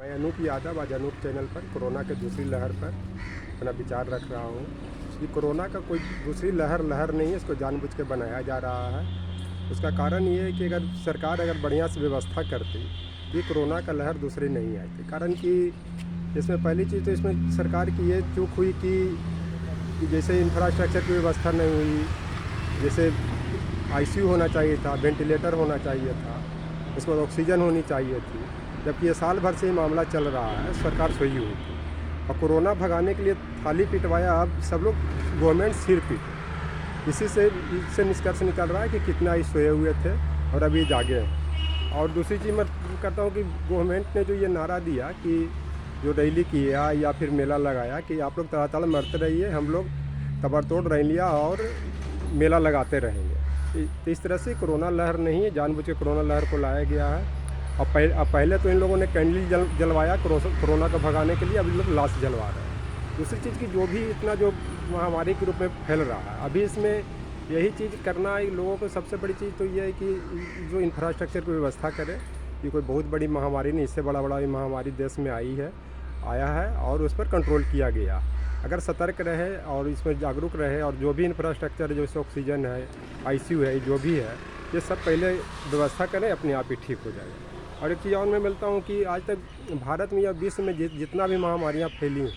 मैं अनूप यादव आज अनूप चैनल पर कोरोना के दूसरी लहर पर अपना विचार रख रहा हूँ। ये कोरोना का कोई दूसरी लहर नहीं है, इसको जानबूझ के बनाया जा रहा है। उसका कारण ये है कि अगर सरकार बढ़िया से व्यवस्था करती तो ये कोरोना का लहर दूसरी नहीं आती। कारण कि इसमें पहली चीज़ तो इसमें सरकार की ये चूक हुई कि जैसे इंफ्रास्ट्रक्चर की व्यवस्था नहीं हुई, जैसे आईसीयू होना चाहिए था, वेंटिलेटर होना चाहिए था, उसके बाद ऑक्सीजन होनी चाहिए थी। जबकि ये साल भर से ही मामला चल रहा है, सरकार सोई हुई थी और कोरोना भगाने के लिए थाली पिटवाया। अब सब लोग गवर्नमेंट सिर पीटे। इससे निष्कर्ष निकल रहा है कि कितना ही सोए हुए थे और अभी जागे हैं। और दूसरी चीज़ मैं करता हूँ कि गवर्नमेंट ने जो ये नारा दिया कि जो रैली किया या फिर मेला लगाया कि आप लोग तड़ातड़ मरते रहिए, हम लोग तबड़तोड़ रैलियाँ और मेला लगाते रहेंगे। तो इस तरह से कोरोना लहर नहीं है, जानबूझ के कोरोना लहर को लाया गया है। और पहले तो इन लोगों ने कैंडल जलवाया कोरोना को भगाने के लिए, अभी लोग लाश जलवा रहे हैं। दूसरी चीज़ की जो भी इतना जो महामारी के रूप में फैल रहा है, अभी इसमें यही चीज़ करना है लोगों को। सबसे बड़ी चीज़ तो ये है कि जो इंफ्रास्ट्रक्चर की व्यवस्था करे। ये कोई बहुत बड़ी महामारी नहीं, इससे बड़ा महामारी देश में आया है और उस पर कंट्रोल किया गया। अगर सतर्क रहे और इसमें जागरूक रहे और जो भी इंफ्रास्ट्रक्चर है, जैसे ऑक्सीजन है, आईसीयू है, जो भी है, ये सब पहले व्यवस्था करें, अपने आप ही ठीक हो जाएगा। और एक चीज़ और मैं मिलता हूँ कि आज तक भारत में या विश्व में जितना भी महामारियाँ फैली हैं,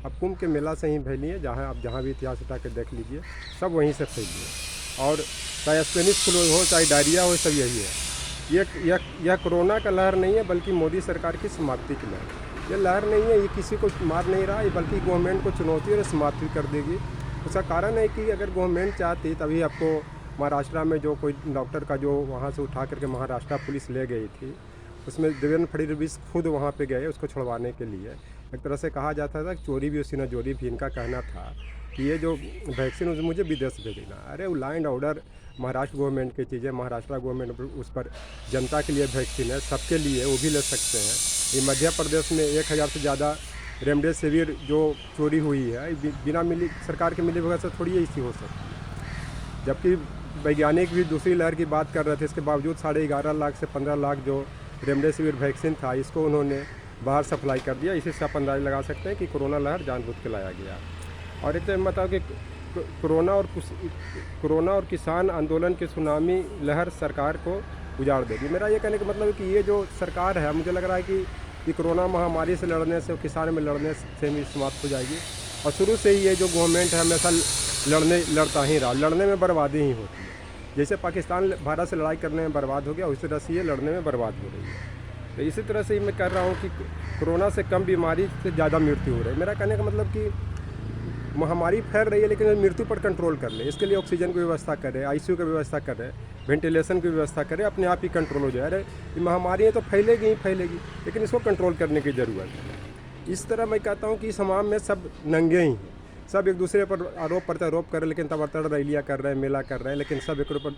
अब कुंभ के मेला से ही फैली है। आप जहाँ भी इतिहास उठा के देख लीजिए, सब वहीं से फैली है। और चाहे स्पेनिश फ्लू हो, चाहे डायरिया हो, सब यही है। यह कोरोना का लहर नहीं है, बल्कि मोदी सरकार की समाप्ति की लहर। ये लहर नहीं है, ये किसी को मार नहीं रहा है, बल्कि गवर्नमेंट को चुनौती और समाप्ति कर देगी। उसका कारण है कि अगर गवर्नमेंट चाहती, तभी आपको महाराष्ट्र में जो कोई डॉक्टर का जो वहाँ से उठा करके महाराष्ट्र पुलिस ले गई थी, उसमें देवेंद्र फडणवीस खुद वहाँ पे गए उसको छुड़वाने के लिए। एक तरह से कहा जाता था कि चोरी भी उसी ने जोरी भी। इनका कहना था कि ये जो वैक्सीन मुझे विदेश भेजना। अरे वो law and order Maharashtra government की चीज़ है, महाराष्ट्र गवर्नमेंट उस पर जनता के लिए वैक्सीन है, सबके लिए, वो भी ले सकते हैं। ये मध्य प्रदेश में 1000 से ज़्यादा रेमडेसिविर जो चोरी हुई है, बिना सरकार के मिली वजह से थोड़ी ऐसी हो सकती। जबकि वैज्ञानिक भी दूसरी लहर की बात कर रहे थे, इसके बावजूद 11.5 लाख से 15 लाख जो रेमडेसिविर वैक्सीन था, इसको उन्होंने बाहर सप्लाई कर दिया। इसी से आप अंदाज़ा लगा सकते हैं कि कोरोना लहर जानबूझ के लाया गया। और एक तो मैं बताऊँ कि कोरोना और किसान आंदोलन की सुनामी लहर सरकार को उजाड़ देगी। मेरा ये कहने का मतलब है कि ये जो सरकार है, मुझे लग रहा है कि कोरोना महामारी से लड़ने से, किसान में लड़ने से भी समाप्त हो जाएगी। और शुरू से ही ये जो गवर्नमेंट है हमेशा लड़ता ही रहा, लड़ने में बर्बादी ही होती है। जैसे पाकिस्तान भारत से लड़ाई करने में बर्बाद हो गया, उसी तरह से ये लड़ने में बर्बाद हो रही है। तो इसी तरह से मैं कर रहा हूँ कि कोरोना से कम बीमारी से ज़्यादा मृत्यु हो रही है। मेरा कहने का मतलब कि महामारी फैल रही है, लेकिन मृत्यु पर कंट्रोल कर ले। इसके लिए ऑक्सीजन की व्यवस्था करें, आईसीयू की व्यवस्था करें, वेंटिलेशन की व्यवस्था करें, अपने आप ही कंट्रोल हो जाए। अरे ये महामारी है तो फैलेगी ही फैलेगी, लेकिन इसको कंट्रोल करने की ज़रूरत है। इस तरह मैं कहता हूँ कि समाज में सब नंगे ही हैं, सब एक दूसरे पर आरोप प्रत्यारोप कर रहे हैं, लेकिन तबड़तड़ रैलियाँ कर रहे हैं, मेला कर रहे हैं, लेकिन सब एक पर,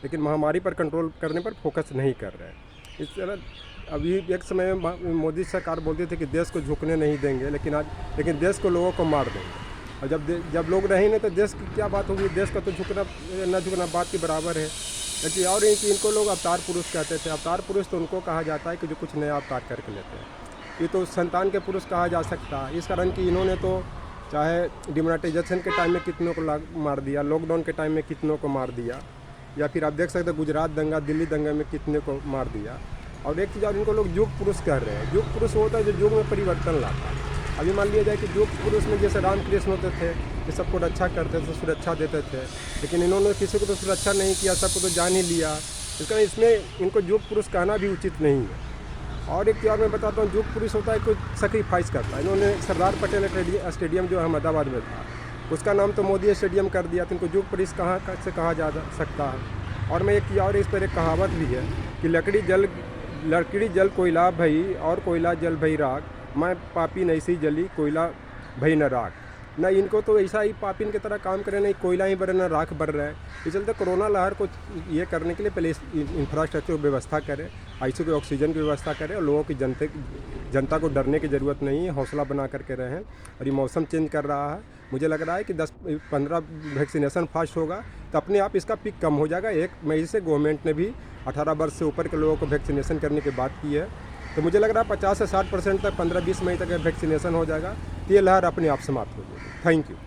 लेकिन महामारी पर कंट्रोल करने पर फोकस नहीं कर रहे हैं। इस तरह अभी एक समय में मोदी सरकार बोलती थी कि देश को झुकने नहीं देंगे, लेकिन देश को लोगों को मार देंगे। और जब लोग रहे नहीं तो देश की क्या बात होगी। देश का तो न झुकना बात के बराबर है। लेकिन और कि इनको लोग अवतार पुरुष कहते थे। अवतार पुरुष तो उनको कहा जाता है कि जो कुछ नया अवतार करके लेते हैं। ये तो संतान के पुरुष कहा जा सकता है, इस कारण कि इन्होंने तो चाहे डिमोनेटाइजेशन के टाइम में कितनों को मार दिया, लॉकडाउन के टाइम में कितनों को मार दिया, या फिर आप देख सकते हैं गुजरात दंगा, दिल्ली दंगे में कितने को मार दिया। और एक चीज़ और, इनको लोग युग पुरुष कह रहे हैं। युग पुरुष होता है जो युग में परिवर्तन लाता है। अभी मान लिया जाए कि युग पुरुष में जैसे रामकृष्ण होते थे, ये सबको रक्षा करते थे, सुरक्षा देते थे, लेकिन इन्होंने किसी को तो सुरक्षा नहीं किया, सबको तो जान ही लिया। इसका इसमें इनको युग पुरुष कहना भी उचित नहीं है। और एक चीज़ मैं बताता हूँ, युग पुरुष होता है कोई सेक्रीफाइस करता है। इन्होंने सरदार पटेल स्टेडियम जो अहमदाबाद में था, उसका नाम तो मोदी स्टेडियम कर दिया, तो इनको युग पुरुष कहाँ से कहा जा सकता है। और मैं एक चीज़ और, इस पर एक कहावत भी है कि लकड़ी जल कोयला भई और कोयला जल भई राख, मैं पापी नहीं सी जली कोयला भई न राख। ना इनको तो ऐसा ही पापिन की तरह काम करें, नहीं कोयला ही बढ़ रहा, राख बढ़ रहा है। इस चलते कोरोना लहर को ये करने के लिए पहले इंफ्रास्ट्रक्चर की व्यवस्था करें, आईसीयू की ऑक्सीजन की व्यवस्था करें, और लोगों की जनता को डरने की ज़रूरत नहीं है, हौसला बना करके रहें। और ये मौसम चेंज कर रहा है, मुझे लग रहा है कि 10-15 वैक्सीनेशन फास्ट होगा तो अपने आप इसका पीक कम हो जाएगा। 1 मई से गवर्नमेंट ने भी 18 वर्ष से ऊपर के लोगों को वैक्सीनेशन करने की बात की है। तो मुझे लग रहा है 50 से 60% तक 15-20 मई तक वैक्सीनेशन हो जाएगा तो ये लहर अपने आप समाप्त हो जाएगी। Thank you.